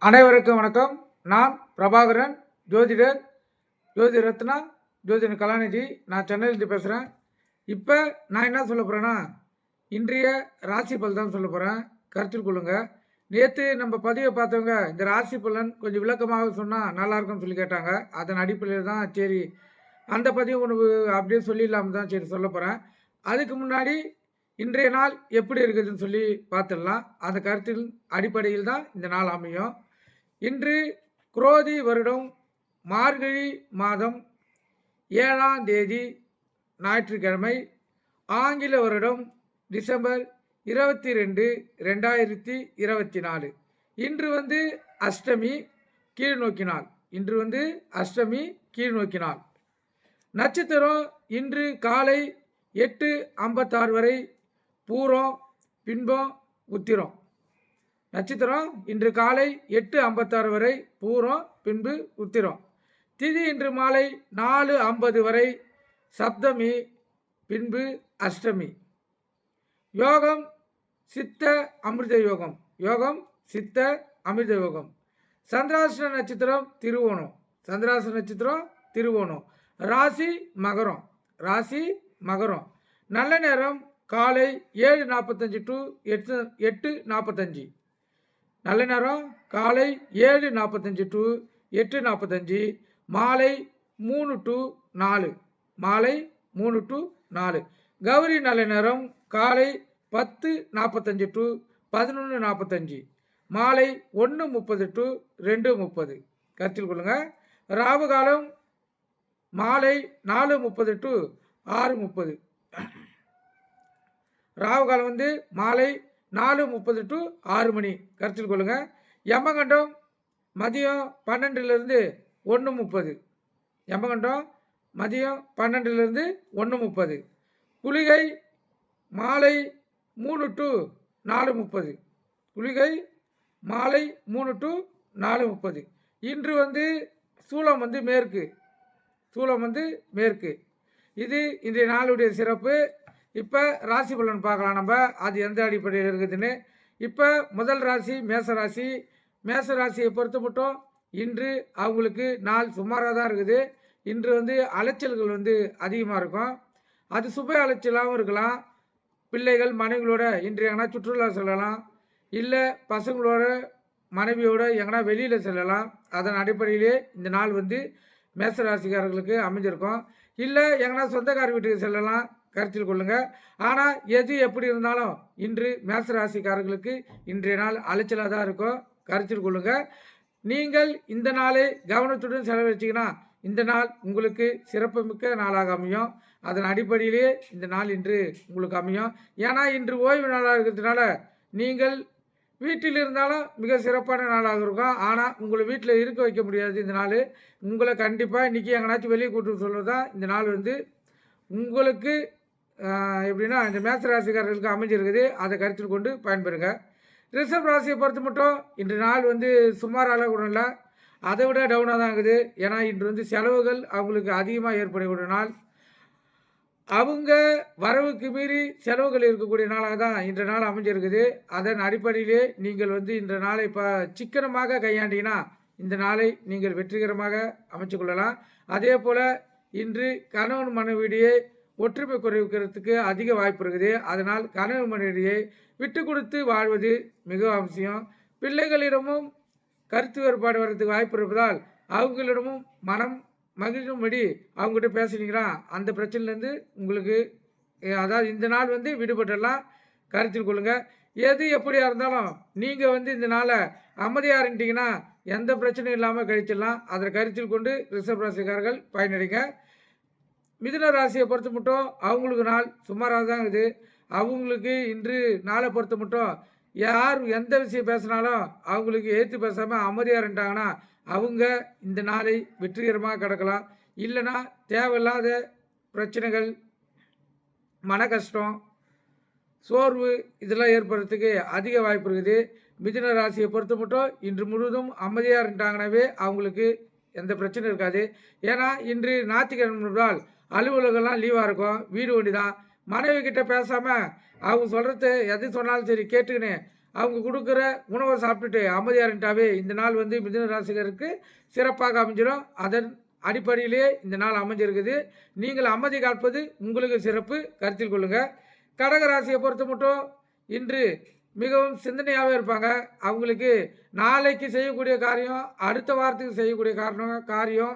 அனைவருக்கும் வணக்கம். நான் பிரபாகரன், ஜோதிடர், ஜோதி ரத்னா, ஜோதிட கலாநிதி. நான் சென்னையிலேருந்து பேசுகிறேன். இப்போ நான் என்ன சொல்ல போகிறேன்னா, இன்றைய ராசி பலன் தான் சொல்ல போகிறேன். கருத்தில் கொள்ளுங்க. நேற்று நம்ம பதிவை பார்த்தவங்க இந்த ராசி பலன் கொஞ்சம் விளக்கமாக சொன்னால் நல்லாயிருக்கும்னு சொல்லி கேட்டாங்க. அதன் அடிப்படையில் தான் சரி அந்த பதிவு ஒன்று அப்படியே சொல்லிடலாம்னு தான் சரி சொல்ல போகிறேன். அதுக்கு முன்னாடி இன்றைய நாள் எப்படி இருக்குதுன்னு சொல்லி பார்த்துடலாம். அந்த கருத்தின் அடிப்படையில் தான் இந்த நாள் அமையும். இன்று குரோதி வருடம் மார்கழி மாதம் 7ஆம் தேதி ஞாயிற்றுக்கிழமை, ஆங்கில வருடம் டிசம்பர் 22, 2024. இன்று அஷ்டமி கீழ்நோக்கி நாள். அஷ்டமி கீழ்நோக்கி நாள். நட்சத்திரம் இன்று காலை 8:56 வரை பூரம், பின்பம், உத்திரம். நட்சத்திரம் இன்று காலை 8:56 வரை பூரம், பின்பு உத்திரம். திதி இன்று மாலை 4:50 வரை சப்தமி, பின்பு அஷ்டமி. யோகம் சித்த அமிர்த யோகம். சித்த அமிர்த யோகம். சந்திராஷ்ட நட்சத்திரம் திருவோணம். ராசி மகரம். நல்ல நேரம் காலை 7:45 to 8:45. நல்ல நேரம் காலை 7:45 to 8:45. மாலை 3 to 4. கௌரி நல்ல நேரம் காலை 10:45 to 11:45. மாலை 1:30 to 2:30. கருத்தில் கொள்ளுங்க. ராகு காலம் மாலை 4:30 to 6:30. ராகு காலம் மாலை 4:30 to 6 மணி. கருத்தில் கொள்ளுங்க. யமகண்டம் மதியம் 12லிருந்து 1:30. மதியம் 12லிருந்து 1:30. குளிகை மாலை 3 to 4:30. மாலை 3 to 4:30. இன்று சூலம் மேற்கு. இது இன்றைய நாளுடைய சிறப்பு. இப்போ ராசி பலன் பார்க்கலாம் நம்ம, அது எந்த அடிப்படையில் இருக்குதுன்னு. இப்போ முதல் ராசி மேசராசியை பொறுத்த மட்டும் இன்று அவங்களுக்கு நாள் சுமாராக தான் இருக்குது. இன்று அலைச்சல்கள் அதிகமாக இருக்கும். அது சுப அலைச்சலாகவும் இருக்கலாம். பிள்ளைகள் மனைவிகளோட இன்று எங்கன்னா சுற்றுலா செல்லலாம், இல்லை பசங்களோட மனைவியோட எங்கன்னா வெளியில் செல்லலாம். அதன் அடிப்படையிலே இந்த நாள் மேசராசிக்காரர்களுக்கு அமைஞ்சிருக்கும். இல்லை எங்கன்னா சொந்தக்கார வீட்டுக்கு செல்லலாம். கருத்தில் கொள்ளுங்க. ஆனால் எது எப்படி இருந்தாலும் இன்று மேசராசிக்காரர்களுக்கு இன்றைய நாள் அலைச்சலாக தான் இருக்கும். கருத்தில் கொள்ளுங்க. நீங்கள் இந்த நாளை கவனத்துடன் செலவழிச்சிங்கன்னா இந்த நாள் உங்களுக்கு சிறப்புமிக்க நாளாக அமையும். அதன் அடிப்படையிலே இந்த நாள் இன்று உங்களுக்கு அமையும். ஏன்னா இன்று ஓய்வு நாளாக இருக்கிறதுனால நீங்கள் வீட்டில் இருந்தாலும் மிக சிறப்பான நாளாக இருக்கும். ஆனால் உங்களை வீட்டில் இருக்க வைக்க முடியாது. இந்த நாள் உங்களை கண்டிப்பாக இன்றைக்கி எங்கேனாச்சும் வெளியே கூட்டு சொல்கிறது தான் இந்த நாள் உங்களுக்கு எப்படின்னா இந்த மேச ராசிக்காரர்களுக்கு அமைஞ்சிருக்குது. அதை கருத்தில் கொண்டு பயன்பெறுங்க. ரிஷப் ராசியை பொறுத்த மட்டும் இன்று நாள் சுமாராக கூட இல்லை, அதை விட டவுனாக தான் இருக்குது. ஏன்னா இன்று செலவுகள் அவங்களுக்கு அதிகமாக ஏற்படக்கூடிய நாள். அவங்க வரவுக்கு மீறி செலவுகள் இருக்கக்கூடிய நாளாக தான் இன்ற நாள் அமைஞ்சிருக்குது. அதன் அடிப்படையிலே நீங்கள் இந்த நாளை சிக்கனமாக கையாண்டிங்கன்னா இந்த நாளை நீங்கள் வெற்றிகரமாக அமைச்சு கொள்ளலாம். அதே போல் இன்று கணவன் மனைவியிடையே ஒற்றுமை குறைக்கிறதுக்கு அதிக வாய்ப்பு இருக்குது. அதனால் கணவன் மனைவியை விட்டு கொடுத்து வாழ்வது மிக அவசியம். பிள்ளைகளிடமும் கருத்து வேறுபாடு வர்றதுக்கு வாய்ப்பு இருப்பதால் அவங்களிடமும் மனம் மகிழும்படி அவங்ககிட்ட பேசுனீங்கன்னா அந்த பிரச்சனையிலேருந்து உங்களுக்கு அதாவது இந்த நாள் விடுபட்டுடலாம். கருத்தில் கொள்ளுங்க. எது எப்படியாக இருந்தாலும் நீங்கள் இந்த நாளை அமைதியாக இருந்துட்டிங்கன்னா எந்த பிரச்சனையும் இல்லாமல் கழிச்சிடலாம். அதை கருத்தில் கொண்டு ரிஷப் ராசிக்காரர்கள் பயனடைங்க. மிதுன ராசியை பொறுத்த மட்டும் அவங்களுக்கு நாள் சுமாராக தான் இருக்குது. அவங்களுக்கு இன்று நாளை பொறுத்த மட்டும் யார் எந்த விஷயம் பேசினாலும் அவங்களுக்கு ஏற்று பேசாமல் அமைதியாக இருந்துட்டாங்கன்னா அவங்க இந்த நாளை வெற்றிகரமாக கிடக்கலாம். இல்லைன்னா தேவையில்லாத பிரச்சனைகள், மன கஷ்டம், சோர்வு இதெல்லாம் ஏற்படுறதுக்கு அதிக வாய்ப்பு இருக்குது. மிதுன ராசியை பொறுத்த மட்டும் இன்று முழுவதும் அமைதியாக இருந்துட்டாங்கன்னாவே அவங்களுக்கு எந்த பிரச்சனையும் இருக்காது. ஏன்னா இன்று ஞாயிற்றுக்கிழமை அலுவலகம்லாம் லீவாக இருக்கும். வீடு ஒண்டி தான். மனைவி கிட்ட பேசாமல் அவங்க சொல்கிறது எது சொன்னாலும் சரி கேட்டுக்கின்னு அவங்க கொடுக்குற உணவை சாப்பிட்டுட்டு அமைதியாக இருந்துட்டாவே இந்த நாள் வந்து மிதுன ராசிகருக்கு சிறப்பாக அமைஞ்சிடும். அதன் அடிப்படையிலேயே இந்த நாள் அமைஞ்சிருக்குது. நீங்கள் அமைதி காப்பது உங்களுக்கு சிறப்பு, கருத்தில் கொள்ளுங்கள். கடக ராசியை பொறுத்த மட்டும் இன்று மிகவும் சிந்தனையாகவே இருப்பாங்க. அவங்களுக்கு நாளைக்கு செய்யக்கூடிய காரியம், அடுத்த வாரத்துக்கு செய்யக்கூடிய காரியம்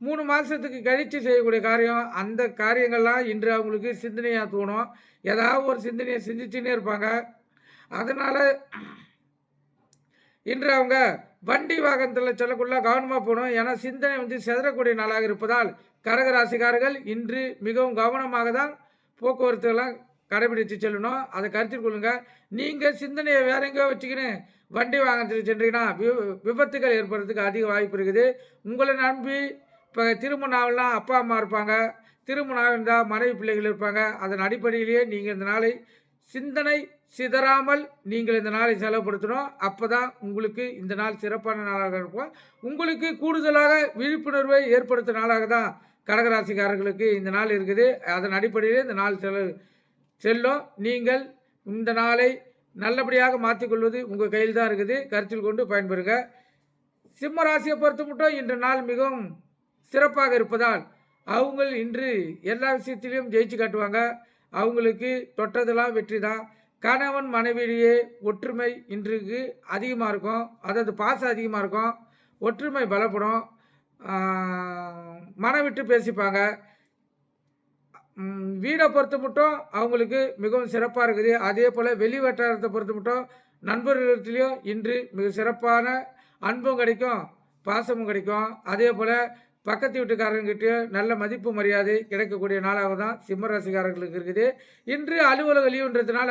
3 மாதத்துக்கு கழித்து செய்யக்கூடிய காரியம், அந்த காரியங்கள்லாம் இன்று அவங்களுக்கு சிந்தனையாக தோணும். ஏதாவது ஒரு சிந்தனையை சிந்திச்சுன்னே இருப்பாங்க. அதனால் இன்று அவங்க வண்டி வாகனத்தில் செல்லக்குள்ள கவனமாக போகணும். ஏன்னா சிந்தனை வந்து சிதறக்கூடிய நாளாக இருப்பதால் கடகராசிக்காரர்கள் இன்று மிகவும் கவனமாக தான் போக்குவரத்துலாம் கடைபிடித்து செல்லணும். அதை கருத்தில் கொள்ளுங்கள். நீங்கள் சிந்தனையை வேற எங்கேயோ வச்சுக்கின்னு வண்டி வாகனத்தில் சென்றீங்கன்னா விபத்துகள் ஏற்படுறதுக்கு அதிக வாய்ப்பு இருக்குது. உங்களை நம்பி இப்போ திருமணம் ஆகலாம் அப்பா அம்மா இருப்பாங்க, திருமணம் இருந்தால் மனைவி பிள்ளைகள் இருப்பாங்க. அதன் அடிப்படையிலேயே நீங்கள் இந்த நாளை சிந்தனை சிதறாமல் நீங்கள் இந்த நாளை செலவுப்படுத்தணும். அப்போ தான் உங்களுக்கு இந்த நாள் சிறப்பான நாளாக இருக்கும். உங்களுக்கு கூடுதலாக விழிப்புணர்வை ஏற்படுத்தும் நாளாக தான் கடகராசிக்காரர்களுக்கு இந்த நாள் இருக்குது. அதன் அடிப்படையிலே இந்த நாள் செல்லும். நீங்கள் இந்த நாளை நல்லபடியாக மாற்றிக்கொள்வது உங்கள் கையில் தான் இருக்குது. கருத்தில் கொண்டு பயன்பெறுங்க. சிம்ம ராசியை பொறுத்த மட்டும் இன்று நாள் மிகவும் சிறப்பாக இருப்பதால் அவங்க இன்று எல்லா விஷயத்திலையும் ஜெயிச்சு காட்டுவாங்க. அவங்களுக்கு தொட்டதெல்லாம் வெற்றி தான். கணவன் மனைவியிலேயே ஒற்றுமை இன்றைக்கு அதிகமாக இருக்கும். அதாவது பாசம் அதிகமாக இருக்கும். ஒற்றுமை பலப்படும். மனம் விட்டு பேசிப்பாங்க. வீடை பொறுத்த மட்டும் அவங்களுக்கு மிகவும் சிறப்பாக இருக்குது. அதே போல் வெளி வட்டாரத்தை பொறுத்த மட்டும் நண்பர்களிடத்துலேயும் இன்று மிக சிறப்பான அன்பும் கிடைக்கும், பாசமும் கிடைக்கும். அதே போல் பக்கத்து வீட்டுக்காரங்கிட்டையும் நல்ல மதிப்பு மரியாதை கிடைக்கக்கூடிய நாளாக தான் சிம்மராசிக்காரர்களுக்கு இருக்குது. இன்று அலுவலக லீவுன்றதுனால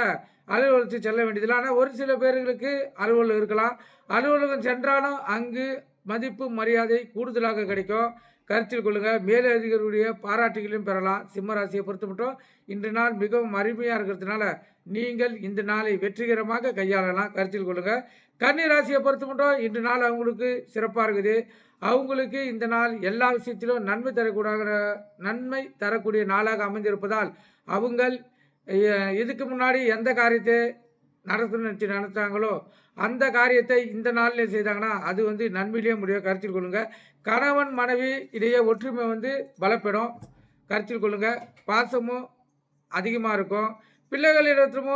அலுவலகத்துக்கு செல்ல வேண்டியதில்லை. ஆனால் ஒரு சில பேர்களுக்கு அலுவலகம் இருக்கலாம். அலுவலகம் சென்றாலும் அங்கு மதிப்பு மரியாதை கூடுதலாக கிடைக்கும். கருத்தில் கொள்ளுங்கள். மேலதிகாரிகளுடைய பாராட்டுகளையும் பெறலாம். சிம்மராசியை பொறுத்த மட்டும் இன்று நாள் மிகவும் அருமையாக இருக்கிறதுனால நீங்கள் இந்த நாளை வெற்றிகரமாக கையாளலாம். கருத்தில் கொள்ளுங்கள். கன்னி ராசியை பொறுத்த மட்டும் இன்று நாள் அவங்களுக்கு சிறப்பாக இருக்குது. அவங்களுக்கு இந்த நாள் எல்லா விஷயத்திலும் நன்மை தரக்கூடிய நாளாக அமைந்திருப்பதால் அவங்கள் இதுக்கு முன்னாடி எந்த காரியத்தை நடத்தாங்களோ அந்த காரியத்தை இந்த நாளில் செய்தாங்கன்னா அது வந்து நன்மையிலேயே முடியும். கருத்தில் கொள்ளுங்கள். கணவன் மனைவி இடையே ஒற்றுமை வந்து பலப்படும். கருத்தில் கொள்ளுங்கள். பாசமும் அதிகமாக இருக்கும். பிள்ளைகளிடத்தும்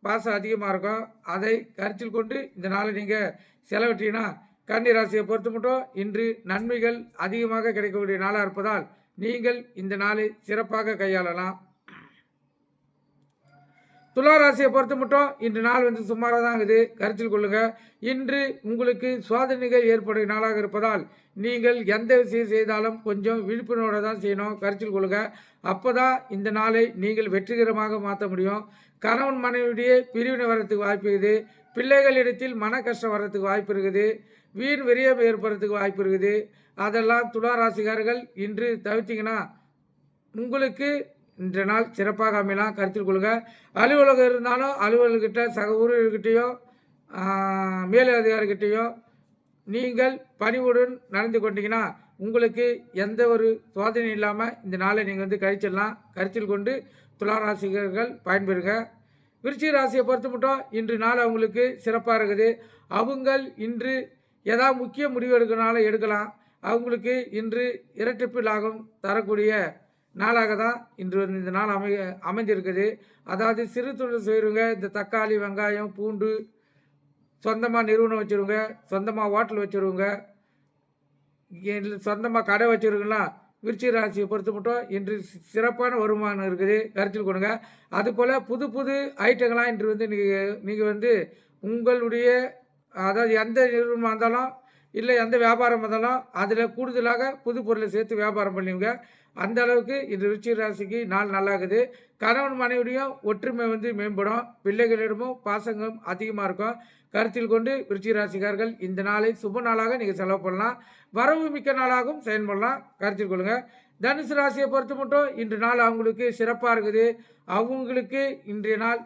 பாசம் அதிகமாக இருக்கும். அதை கருத்தில் கொண்டு இந்த நாளை நீங்கள் செலவிட்டீங்கன்னா கன்னி ராசியை பொறுத்த மட்டும் இன்று நன்மைகள் அதிகமாக கிடைக்கக்கூடிய நாளாக இருப்பதால் நீங்கள் இந்த நாளை சிறப்பாக கையாளலாம். துலா ராசியை பொறுத்த மட்டும் இன்று நாள் வந்து சுமாராக தான் இருக்குது. கருத்தில் கொள்ளுங்கள். இன்று உங்களுக்கு சோதனைகள் ஏற்படும் நாளாக இருப்பதால் நீங்கள் எந்த விஷயம் செய்தாலும் கொஞ்சம் விழிப்புணர்வோடு தான் செய்யணும். கருத்தில் கொள்ளுங்கள். அப்போ தான் இந்த நாளை நீங்கள் வெற்றிகரமாக மாற்ற முடியும். கணவன் மனைவியிடையே பிரிவினை வர்றதுக்கு வாய்ப்பு இருக்குது. பிள்ளைகளிடத்தில் மன கஷ்டம் வர்றதுக்கு வாய்ப்பு இருக்குது. வீண் விரயம் ஏற்படுறதுக்கு வாய்ப்பு இருக்குது. அதெல்லாம் துலா ராசிக்காரர்கள் இன்று தவிர்த்திங்கன்னா உங்களுக்கு இன்ற நாள் சிறப்பாக அமையலாம். கருத்தில் கொள்ளுங்கள். அலுவலகம் இருந்தாலும் அலுவலர்கிட்ட சக ஊழியர்கிட்டையோ மேலதிகாரிகிட்டையோ நீங்கள் பணிவுடன் நடந்து கொண்டீங்கன்னா உங்களுக்கு எந்த ஒரு சோதனை இல்லாமல் இந்த நாளை நீங்கள் வந்து கழிச்சிடலாம். கருத்தில் கொண்டு துலா ராசிகர்கள் பயன்பெறுங்க. விருச்சிக ராசியை பொறுத்த மட்டும் இன்று நாள் அவங்களுக்கு சிறப்பாக இருக்குது. அவங்கள் இன்று ஏதாவது முக்கிய முடிவு எடுக்கலாம். அவங்களுக்கு இன்று இரட்டிப்பு லாபம் தரக்கூடிய நாளாக தான் இன்று இந்த நாள் அமைஞ்சிருக்குது. அதாவது சிறு தொழில் செய்கிறவங்க இந்த தக்காளி வெங்காயம் பூண்டு சொந்தமாக நிறுவனம் வச்சுருவங்க, சொந்தமாக ஹோட்டல் வச்சுருவங்க, சொந்தமாக கடை வச்சுருக்கலாம். விருச்சிக ராசியை பொறுத்த மட்டும் இன்று சிறப்பான வருமானம் இருக்குது. கருத்தில் கொடுங்க. அதுபோல் புது புது ஐட்டங்களாம் இன்று வந்து நீங்கள் வந்து உங்களுடைய அதாவது எந்த நிறுவனமாக இருந்தாலும் இல்லை எந்த வியாபாரம் இருந்தாலும் அதில் கூடுதலாக புது பொருளை சேர்த்து வியாபாரம் பண்ணுவீங்க. அந்த அளவுக்கு இந்த விருச்சிக ராசிக்கு நாள் நல்லாகுது. கணவன் மனைவியும் ஒற்றுமை வந்து மேம்படும். பிள்ளைகளிடமும் பாசங்கம் அதிகமாக இருக்கும். கருத்தில் கொண்டு விருச்சிக ராசிக்காரர்கள் இந்த நாளை சுப நாளாக நீங்கள் செலவு பண்ணலாம். வரவு மிக்க நாளாகவும் செயல்படலாம். கருத்தில் கொள்ளுங்கள். தனுசு ராசியை பொறுத்த மட்டும் இன்று நாள் அவங்களுக்கு சிறப்பாக இருக்குது. அவங்களுக்கு இன்றைய நாள்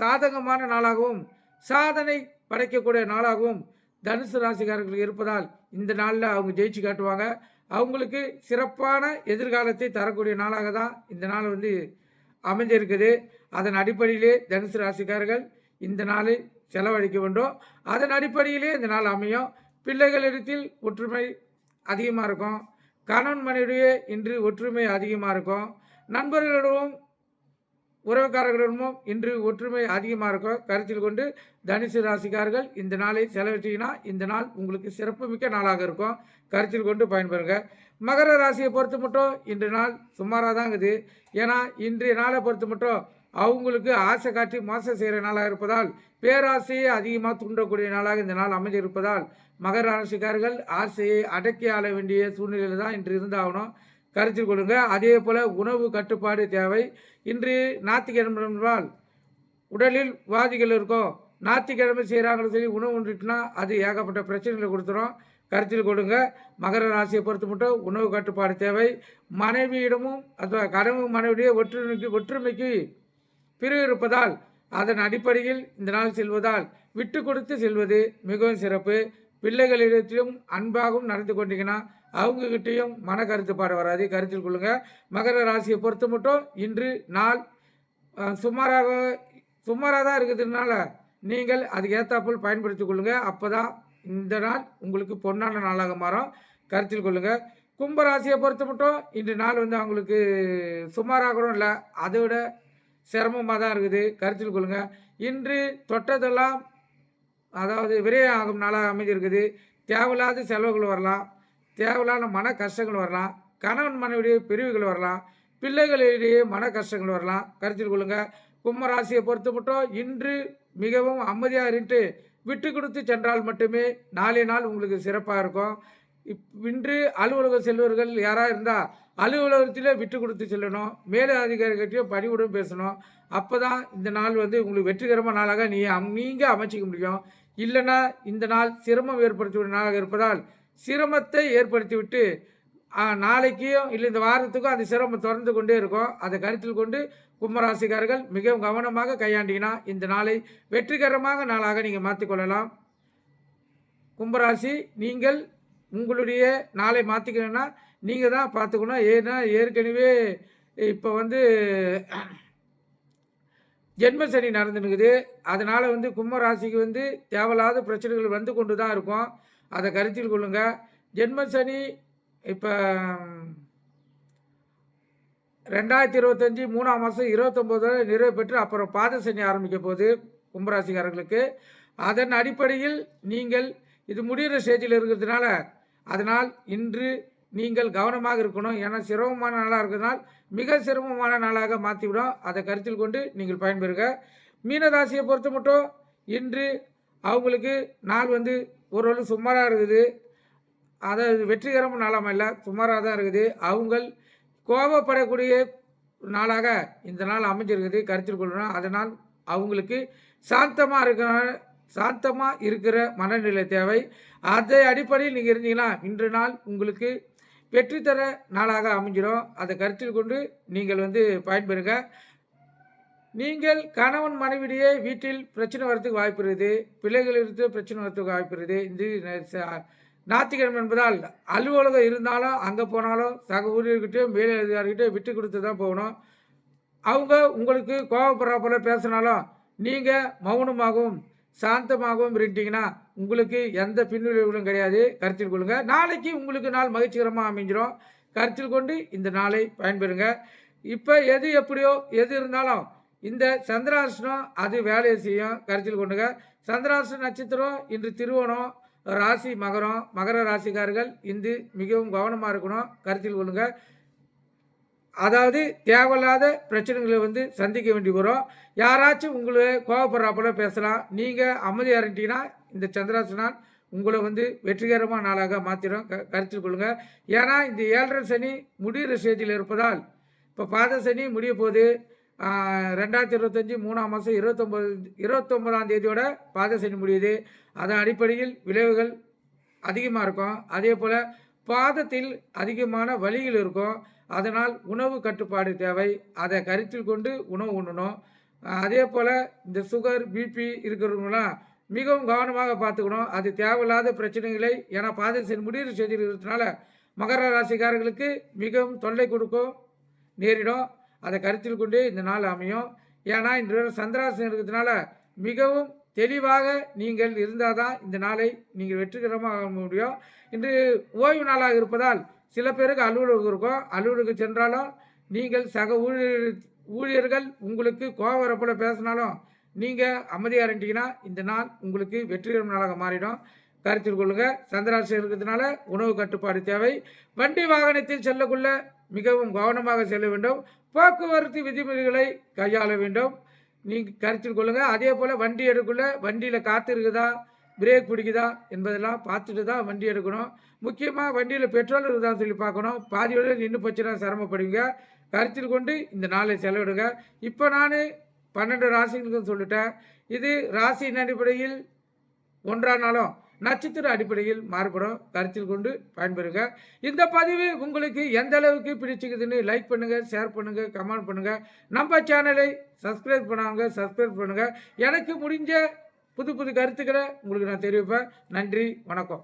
சாதகமான நாளாகவும் சாதனை படைக்கக்கூடிய நாளாகவும் தனுசு ராசிக்காரர்கள் இருப்பதால் இந்த நாளில் அவங்க ஜெயிச்சு காட்டுவாங்க. அவங்களுக்கு சிறப்பான எதிர்காலத்தை தரக்கூடிய நாளாக தான் இந்த நாள் வந்து அமைஞ்சிருக்குது. அதன் அடிப்படையிலே தனுசு ராசிக்காரர்கள் இந்த நாளை செலவழிக்க வேண்டும். அதன் அடிப்படையிலே இந்த நாள் அமையும். பிள்ளைகளிடத்தில் ஒற்றுமை அதிகமாக இருக்கும். கணவன் மனைவிடையே இன்று ஒற்றுமை அதிகமாக இருக்கும். நண்பர்களிடமும் உறவுக்காரர்களிடமும் இன்று ஒற்றுமை அதிகமாக இருக்கும். கருத்தில் கொண்டு தனுசு ராசிக்காரர்கள் இந்த நாளை செலவிட்டீங்கன்னா இந்த நாள் உங்களுக்கு சிறப்புமிக்க நாளாக இருக்கும். கருத்தில் கொண்டு பயன்பெறுங்க. மகர ராசியை பொறுத்த மட்டும் இன்று நாள் சுமாராக தான் இருக்குது. ஏன்னா இன்றைய நாளை பொறுத்த மட்டும் அவங்களுக்கு ஆசை காட்டி மோசம் செய்கிற நாளாக இருப்பதால், பேராசையை அதிகமாக தூண்டக்கூடிய நாளாக இந்த நாள் அமைஞ்சிருப்பதால் மகர ராசிக்காரர்கள் ஆசையை அடக்கி ஆள வேண்டிய சூழ்நிலையில் தான் இன்று இருந்தாகணும். கருத்தில் கொள்ளுங்க. அதே போல் உணவு கட்டுப்பாடு தேவை. இன்று ஞாயிற்றுக்கிழமை என்றால் உடலில் வாதிகள் இருக்கும். ஞாயிற்றுக்கிழமை செய்கிறாங்கன்னு சொல்லி உணவு உண்டுட்டுனா அது ஏகப்பட்ட பிரச்சனைகளை கொடுத்துரும். கருத்தில் கொடுங்க. மகர ராசியை பொறுத்த மட்டும் உணவு கட்டுப்பாடு தேவை. மனைவியிடமும் அதுவா கணவன் மனைவிடைய ஒற்றுமைக்கு பிரிவு இருப்பதால் அதன் அடிப்படையில் இந்த நாள் செல்வதால் விட்டு கொடுத்து செல்வது மிகவும் சிறப்பு. பிள்ளைகளிடத்திலும் அன்பாகவும் நடந்து கொண்டீங்கன்னா அவங்கக்கிட்டேயும் மன கருத்துப்பாடு வராது. கருத்தில் கொள்ளுங்க. மகர ராசியை பொறுத்த மட்டும் இன்று நாள் சுமாராக தான் இருக்கிறதுனால நீங்கள் அதுக்கு ஏற்றாப்போல் பயன்படுத்தி கொள்ளுங்கள். அப்போ தான் இந்த நாள் உங்களுக்கு பொன்னான நாளாக மாறும். கருத்தில் கொள்ளுங்கள். கும்பராசியை பொறுத்த மட்டும் இன்று நாள் அவங்களுக்கு சுமாராக கூட இல்லை, அதை விட சிரமமாக தான் இருக்குது. கருத்தில் கொள்ளுங்கள். இன்று தொட்டதெல்லாம் அதாவது விரயம் ஆகும் நாளாக அமைஞ்சிருக்குது. தேவையில்லாத செலவுகள் வரலாம். தேவையில்லாத மன கஷ்டங்கள் வரலாம். கணவன் மனைவிடைய பிரிவுகள் வரலாம். பிள்ளைகளிடையே மன கஷ்டங்கள் வரலாம். கருத்தில் கொள்ளுங்கள். கும்பராசியை பொறுத்த மட்டும் இன்று மிகவும் அமைதியாக இருந்து விட்டு கொடுத்து சென்றால் மட்டுமே நாளைய நாள் உங்களுக்கு சிறப்பாக இருக்கும். இன்று அலுவலகம் செல்வர்கள் யாராக இருந்தால் அலுவலகத்தில் விட்டு கொடுத்து செல்லணும். மேலே அதிகாரிகிட்டையும் பணிவுடன் பேசணும். அப்போ தான் இந்த நாள் உங்களுக்கு வெற்றிகரமான நாளாக நீங்கள் அமைச்சிக்க முடியும். இல்லைன்னா இந்த நாள் சிரமம் ஏற்படுத்திய நாளாக இருப்பதால் சிரமத்தை ஏற்படுத்திவிட்டு நாளைக்கும் இல்லை இந்த வாரத்துக்கும் அந்த சிரமம் தொடர்ந்து கொண்டே இருக்கும். அதை கருத்தில் கொண்டு கும்பராசிக்காரர்கள் மிகவும் கவனமாக கையாண்டிங்கன்னா இந்த நாளை வெற்றிகரமாக நாளாக நீங்கள் மாற்றிக்கொள்ளலாம். கும்பராசி நீங்கள் உங்களுடைய நாளை மாற்றிக்கணும்னா நீங்கள் தான் பார்த்துக்கணும். ஏன்னா ஏற்கனவே இப்போ ஜென்ம சனி நடந்துனுக்குது. அதனால் கும்பராசிக்கு தேவையில்லாத பிரச்சனைகள் வந்து கொண்டு தான் இருக்கும். அதை கருத்தில் கொள்ளுங்கள். ஜென்ம சனி இப்போ 2025 3ஆம் மாதம் 29 நிறைவு பெற்று அப்புறம் பாத சனி ஆரம்பிக்க போகுது கும்பராசிக்காரர்களுக்கு. அதன் அடிப்படையில் நீங்கள் இது முடிகிற ஸ்டேஜில் இருக்கிறதுனால அதனால் இன்று நீங்கள் கவனமாக இருக்கணும். ஏன்னா சிரமமான நாளாக இருக்கிறதுனால் மிக சிரமமான நாளாக மாற்றிவிடும். அதை கருத்தில் கொண்டு நீங்கள் பயன்பெறுங்க. மீனராசியை பொறுத்த மட்டும் இன்று அவங்களுக்கு நாள் ஓரளவு சுமாராக இருக்குது. அதாவது வெற்றிகரமான நாளாக இல்லை, சுமாராக தான் இருக்குது. அவங்கள் கோபப்படக்கூடிய நாளாக இந்த நாள் அமைஞ்சிருக்குது. கருத்தில் கொள்ளணும். அதனால் அவங்களுக்கு சாந்தமாக இருக்கிற மனநிலை தேவை. அதை அடிப்படையில் நீங்கள் இருந்தீங்கன்னா இன்று நாள் உங்களுக்கு வெற்றி தர நாளாக அமைஞ்சிடும். அதை கருத்தில் கொண்டு நீங்கள் பயன்பெறுங்க. நீங்கள் கணவன் மனைவிடையே வீட்டில் பிரச்சனை வரத்துக்கு வாய்ப்பு இருக்குது. பிள்ளைகளிடத்து பிரச்சனை வரத்துக்கு வாய்ப்பு இருக்குது. இந்த ஞாயிற்றுக்கிழமை என்பதால் அலுவலகம் இருந்தாலும் அங்கே போனாலும் சக ஊழியர்கிட்டையும் மேலே அதிகாரிகிட்டே விட்டு கொடுத்து தான் போகணும். அவங்க உங்களுக்கு கோபப்படுற போல பேசினாலும் நீங்கள் மௌனமாகவும் சாந்தமாகவும் இருந்தீங்கன்னா உங்களுக்கு எந்த பின்விளைவுகளும் கிடையாது. கருத்தில் கொள்ளுங்கள். நாளைக்கு உங்களுக்கு நாள் மகிழ்ச்சிகரமாக அமைஞ்சிடும். கருத்தில் கொண்டு இந்த நாளை பயன்பெறுங்க. இப்போ எது எப்படியோ எது இருந்தாலும் இந்த சந்திராஷ்டம் அது வேலையை செய்யும். கருத்தில் கொண்டுங்க. சந்திராஷ்ட நட்சத்திரம் இன்று திருவோணம் ராசி மகரம். மகர ராசிக்காரர்கள் இன்று மிகவும் கவனமாக இருக்கணும். கருத்தில் கொள்ளுங்க. அதாவது தேவையில்லாத பிரச்சனைகளை சந்திக்க வேண்டி வரும். யாராச்சும் உங்களை கோபப்படுறாப்போல பேசலாம். நீங்கள் அமைதியாக இருந்தீங்கன்னா இந்த சந்திராசனால் உங்களை வெற்றிகரமான நாளாக மாற்றிடும். கருத்தில் கொள்ளுங்கள். ஏன்னா இந்த 7.5 சனி முடிகிற ஸ்டேஜில் இருப்பதால் இப்போ பாத சனி முடிய போது 2025 3ஆம் மாதம் 29ஆம் தேதியோட பாத சனி முடியுது. அதன் அடிப்படையில் விளைவுகள் அதிகமாக இருக்கும். அதே போல் பாதத்தில் அதிகமான வலிகள் இருக்கும். அதனால் உணவு கட்டுப்பாடு தேவை. அதை கருத்தில் கொண்டு உணவு உண்ணணும். அதே போல் இந்த சுகர் பிபி இருக்கிறவங்களாம் மிகவும் கவனமாக பார்த்துக்கணும். அது தேவையில்லாத பிரச்சனைகளை ஏன்னா பாத சனி முடிகிற ஸ்டேஜில் இருக்கிறதுனால மகர ராசிக்காரர்களுக்கு மிகவும் தொல்லை கொடுக்கும் நேரிடும். அதை கருத்தில் கொண்டு இந்த நாள் அமையும். ஏன்னா இன்று சந்திராசனம் இருக்கிறதுனால மிகவும் தெளிவாக நீங்கள் இருந்தால் தான் இந்த நாளை நீங்கள் வெற்றிகரமாக ஆக முடியும். இன்று ஓய்வு நாளாக இருப்பதால் சில பேருக்கு அலுவலகம் இருக்கும். அலுவலகம் சென்றாலும் நீங்கள் சக ஊழியர்கள் உங்களுக்கு கோபம் வரப்போல பேசினாலும் நீங்கள் அமைதியாக இருந்தீங்கன்னா இந்த நாள் உங்களுக்கு வெற்றிகரமான நாளாக மாறிடும். கருத்தில் கொள்ளுங்க. சந்திராசி இருக்கிறதுனால உணவு கட்டுப்பாடு தேவை. வண்டி வாகனத்தில் செல்லக்குள்ள மிகவும் கவனமாக செல்ல வேண்டும். போக்குவரத்து விதிமுறைகளை கையாள வேண்டும். நீங்கள் கருத்தில் கொள்ளுங்கள். அதே போல் வண்டி எடுக்கக்குள்ள வண்டியில் காற்று இருக்குதா, பிரேக் பிடிக்குதா என்பதெல்லாம் பார்த்துட்டு தான் வண்டி எடுக்கணும். முக்கியமாக வண்டியில் பெட்ரோல் இருக்குதான்னு சொல்லி பார்க்கணும். பாதியோடு நின்று போச்சுன்னா சிரமப்படுவீங்க. கருத்தில் கொண்டு இந்த நாளை செலவிடுங்க. இப்போ நான் 12 ராசிகளுக்கும் சொல்லிட்டேன். இது ராசியின் அடிப்படையில் ஒன்றானாலும் நட்சத்திர அடிப்படையில் மாறுபடும். கருத்தில் கொண்டு பயன்பெறுங்க. இந்த பதிவு உங்களுக்கு எந்த அளவுக்கு பிடிச்சிக்குதுன்னு லைக் பண்ணுங்கள், ஷேர் பண்ணுங்கள், கமெண்ட் பண்ணுங்கள். நம்ம சேனலை சப்ஸ்கிரைப் பண்ணாங்க சப்ஸ்கிரைப் பண்ணுங்கள். எனக்கு முடிஞ்ச புது புது கருத்துக்களை உங்களுக்கு நான் தெரிவிப்பேன். நன்றி, வணக்கம்.